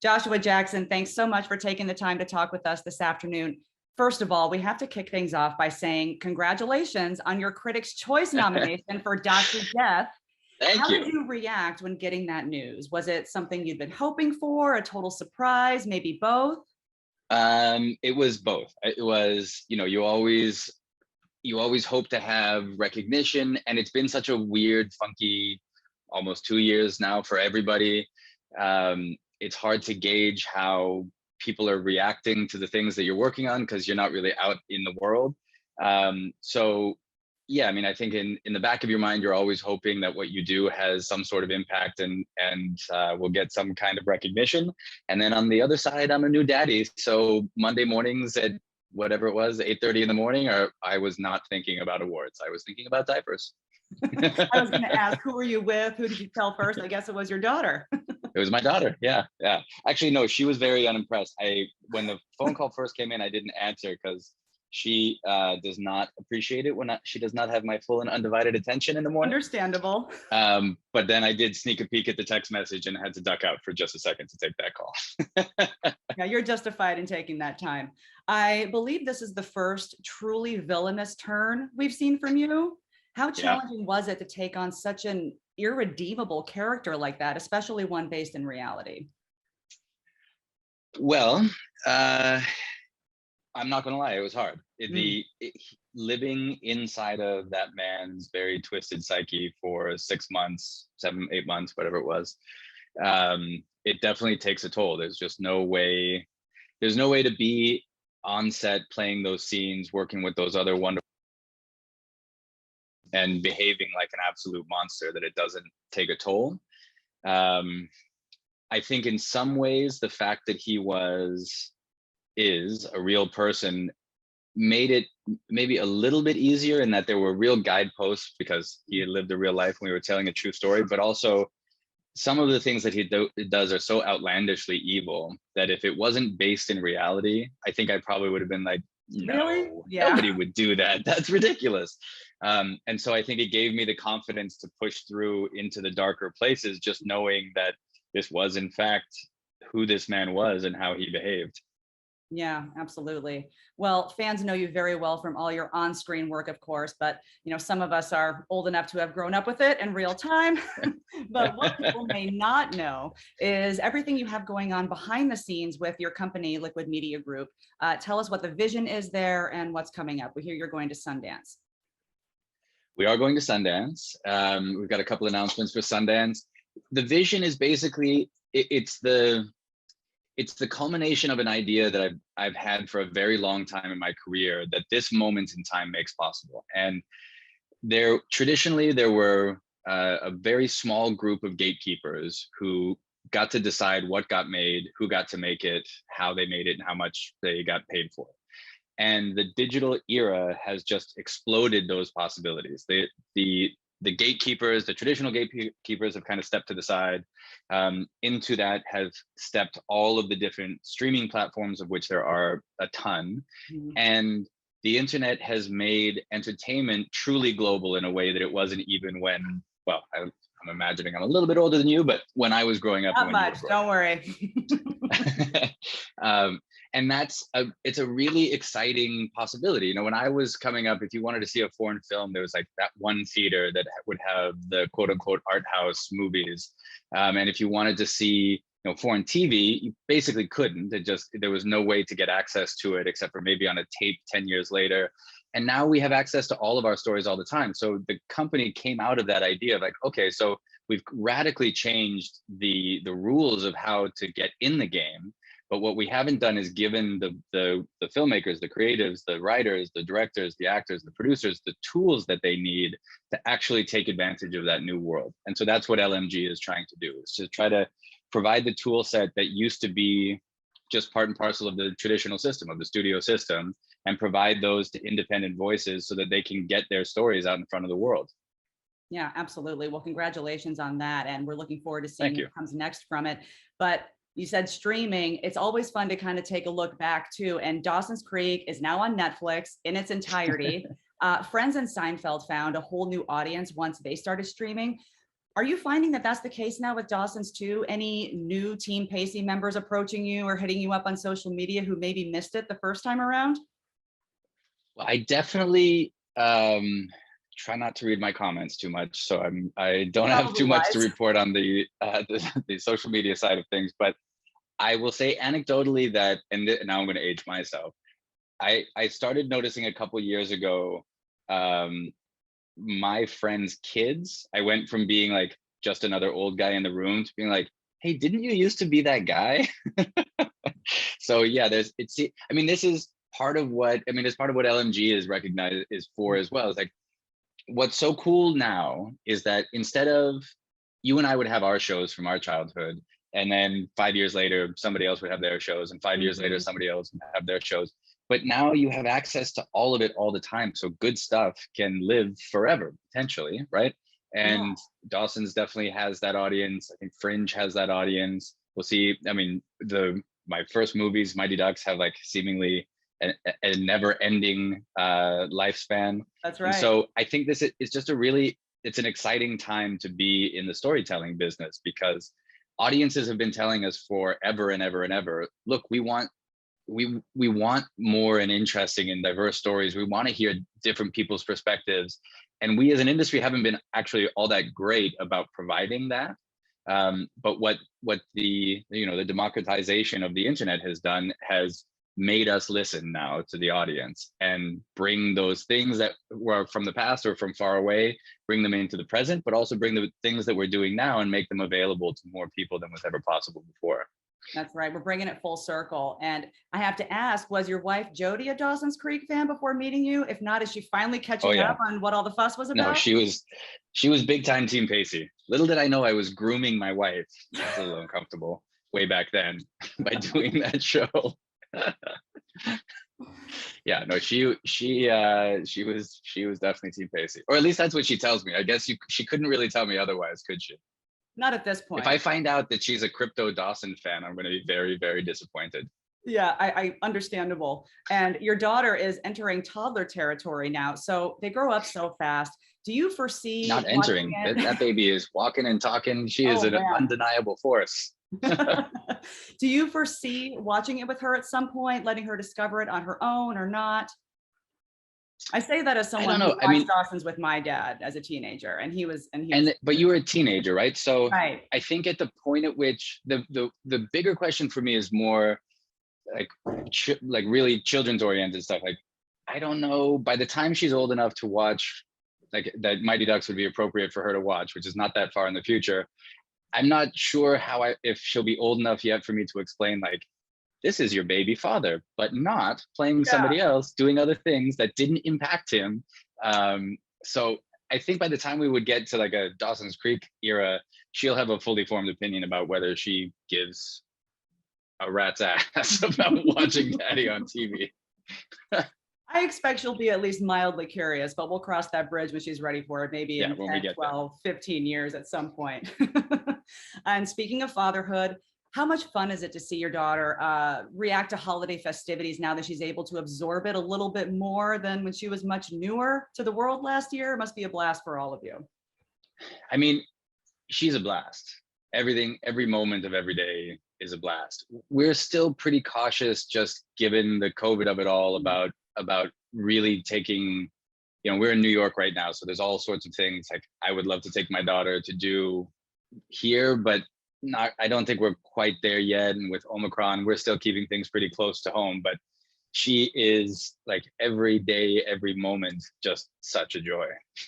Joshua Jackson, thanks so much for taking the time to talk with us this afternoon. First of all, we have to kick things off by saying congratulations on your Critics' Choice nomination for Dr. Death. Thank you. How did you react when getting that news? Was it something you'd been hoping for, a total surprise, maybe both? It was both. It was, you always hope to have recognition, and it's been such a weird, funky, almost 2 years now for everybody. It's hard to gauge how people are reacting to the things that you're working on because you're not really out in the world. So yeah, I mean, I think in the back of your mind, you're always hoping that what you do has some sort of impact and will get some kind of recognition. And then on the other side, I'm a new daddy. So Monday mornings at whatever it was, 8:30 in the morning, I was not thinking about awards. I was thinking about diapers. I was going to ask, who were you with? Who did you tell first? I guess it was your daughter. It was my daughter. Yeah. Actually, no, she was very unimpressed. When the phone call first came in, I didn't answer because she does not appreciate it when she does not have my full and undivided attention in the morning. Understandable. But then I did sneak a peek at the text message and had to duck out for just a second to take that call. Yeah, you're justified in taking that time. I believe this is the first truly villainous turn we've seen from you. How challenging was it to take on such an irredeemable character like that, especially one based in reality? Well, I'm not gonna lie, it was hard. Living inside of that man's very twisted psyche for 6 months, 7, 8 months, whatever it was, it definitely takes a toll. There's no way to be on set playing those scenes, working with those other wonderful and behaving like an absolute monster, that it doesn't take a toll. I think in some ways, the fact that he is a real person made it maybe a little bit easier, in that there were real guideposts because he had lived a real life and we were telling a true story, but also some of the things that he does are so outlandishly evil that if it wasn't based in reality, I think I probably would have been like, no, really? Yeah. Nobody would do that. That's ridiculous. And so I think it gave me the confidence to push through into the darker places, just knowing that this was in fact who this man was and how he behaved. Yeah, absolutely. Well, fans know you very well from all your on-screen work, of course, but some of us are old enough to have grown up with it in real time. But what people may not know is everything you have going on behind the scenes with your company, Liquid Media Group. Tell us what the vision is there and what's coming up. We hear you're going to Sundance. We are going to Sundance. We've got a couple announcements for Sundance. The vision is basically, it's the culmination of an idea that I've had for a very long time in my career, that this moment in time makes possible. And traditionally there were a very small group of gatekeepers who got to decide what got made, who got to make it, how they made it, and how much they got paid for it. And the digital era has just exploded those possibilities. The gatekeepers, the traditional gatekeepers, have kind of stepped to the side. Into that have stepped all of the different streaming platforms, of which there are a ton. Mm-hmm. And the internet has made entertainment truly global in a way that it wasn't even when, well, I'm imagining I'm a little bit older than you, but when I was growing up. Not much, don't worry. And it's a really exciting possibility. When I was coming up, if you wanted to see a foreign film, there was like that one theater that would have the quote unquote art house movies. And if you wanted to see foreign TV, you basically couldn't. There was no way to get access to it except for maybe on a tape 10 years later. And now we have access to all of our stories all the time. So the company came out of that idea of like, okay, so we've radically changed the rules of how to get in the game. But what we haven't done is given the filmmakers, the creatives, the writers, the directors, the actors, the producers, the tools that they need to actually take advantage of that new world. And so that's what LMG is trying to do, is to try to provide the tool set that used to be just part and parcel of the traditional system, of the studio system, and provide those to independent voices so that they can get their stories out in front of the world. Yeah, absolutely. Well, congratulations on that. And we're looking forward to seeing what comes next from it. But you said streaming, it's always fun to kind of take a look back too. And Dawson's Creek is now on Netflix in its entirety. Friends and Seinfeld found a whole new audience once they started streaming. Are you finding that that's the case now with Dawson's too? Any new Team Pacey members approaching you or hitting you up on social media who maybe missed it the first time around? Well, I definitely try not to read my comments too much, so I don't have Probably too much to wise. report on the social media side of things. But I will say anecdotally that, and now I'm going to age myself. I started noticing a couple years ago, my friends' kids. I went from being like just another old guy in the room to being like, hey, didn't you used to be that guy? So yeah, I mean, this is part of what, I mean, it's part of what LMG is recognized is for as well. It's like, what's so cool now is that instead of you and I would have our shows from our childhood, and then 5 years later, somebody else would have their shows, and 5 years later, somebody else would have their shows. But now you have access to all of it all the time. So good stuff can live forever, potentially, right? Yeah, And Dawson's definitely has that audience. I think Fringe has that audience. We'll see. I mean, my first movies, Mighty Ducks, have like seemingly a never-ending lifespan. that's And right. so I think this is just it's an exciting time to be in the storytelling business, because audiences have been telling us forever and ever and ever, look, we want more and interesting and diverse stories. We want to hear different people's perspectives. And we as an industry haven't been actually all that great about providing that. But what the democratization of the internet has done has made us listen now to the audience and bring those things that were from the past or from far away, bring them into the present, but also bring the things that we're doing now and make them available to more people than was ever possible before. That's right. We're bringing it full circle. And I have to ask, was your wife Jodie a Dawson's Creek fan before meeting you? If not, is she finally Oh catching yeah. up on what all the fuss was No, about? she was big time Team Pacey. Little did I know I was grooming my wife. That's a little uncomfortable way back then by doing that show. Yeah, no, she was definitely Team Pacey, or at least that's what she tells me. I guess she couldn't really tell me otherwise, could she? Not at this If point. I find out that she's a crypto Dawson fan, I'm going to be very, very disappointed. Yeah, I understandable. And your daughter is entering toddler territory now. So they grow up so fast. Do you foresee Not watching entering. it? That baby is walking and talking. She is Oh an man. undeniable force. Do you foresee watching it with her at some point, letting her discover it on her own or not? I say that as I someone don't who know. I watched mean, Dawson's with my dad as a teenager, and he was but you were a teenager, right? So right. I think at the point at which the bigger question for me is more like like really children's oriented stuff. Like, I don't know, by the time she's old enough to watch, like that Mighty Ducks would be appropriate for her to watch, which is not that far in the future. I'm not sure if she'll be old enough yet for me to explain like, this is your baby father, but not playing Yeah. somebody else, doing other things that didn't impact him. So I think by the time we would get to like a Dawson's Creek era, she'll have a fully formed opinion about whether she gives a rat's ass about watching Daddy on TV. I expect she'll be at least mildly curious, but we'll cross that bridge when she's ready for it, maybe Yeah, in when we 10, get there. 12, 15 years at some point. And speaking of fatherhood, how much fun is it to see your daughter react to holiday festivities now that she's able to absorb it a little bit more than when she was much newer to the world last year? It must be a blast for all of you. I mean, she's a blast. Every moment of every day is a blast. We're still pretty cautious, just given the COVID of it all, about really taking, we're in New York right now, so there's all sorts of things like I would love to take my daughter to do here, but I don't think we're quite there yet. And with Omicron, we're still keeping things pretty close to home, but she is like every day, every moment, just such a joy.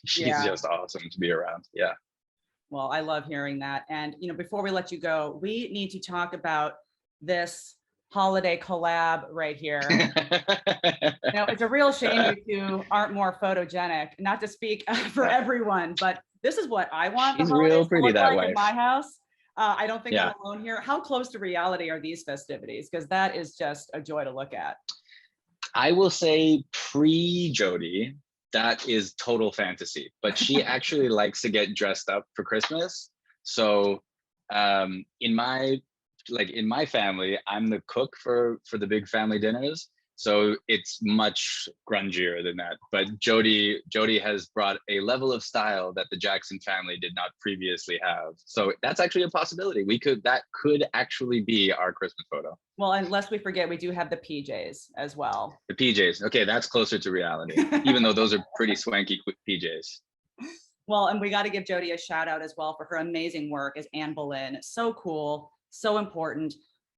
She's Yeah. just awesome to be around. Yeah. Well, I love hearing that. And, before we let you go, we need to talk about this holiday collab right here. It's a real shame you two aren't more photogenic, not to speak for everyone, but this is what I want the She's holidays real to pretty, look that like at wife. my house. I don't think Yeah. I'm alone here. How close to reality are these festivities? Because that is just a joy to look at. I will say pre-Jodie, that is total fantasy, but she actually likes to get dressed up for Christmas. So in my family, I'm the cook for the big family dinners. So it's much grungier than that. But Jodie has brought a level of style that the Jackson family did not previously have. So that's actually a possibility. That could actually be our Christmas photo. Well, unless we forget, we do have the PJs as well. The PJs. Okay, that's closer to reality, even though those are pretty swanky PJs. Well, and we got to give Jodie a shout out as well for her amazing work as Anne Boleyn. So cool, so important.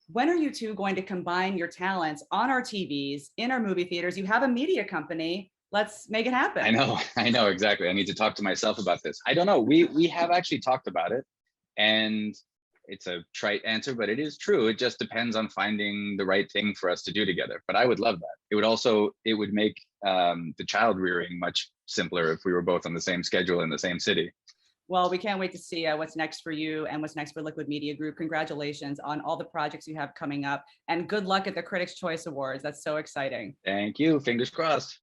When are you two going to combine your talents on our TVs, in our movie theaters? You have a media company. Let's make it happen. I know exactly. I need to talk to myself about this. I don't know. We have actually talked about it, and it's a trite answer, but it is true. It just depends on finding the right thing for us to do together. But I would love that. It would make the child rearing much simpler if we were both on the same schedule in the same city. Well, we can't wait to see what's next for you and what's next for Liquid Media Group. Congratulations on all the projects you have coming up, and good luck at the Critics' Choice Awards. That's so exciting. Thank you. Fingers crossed.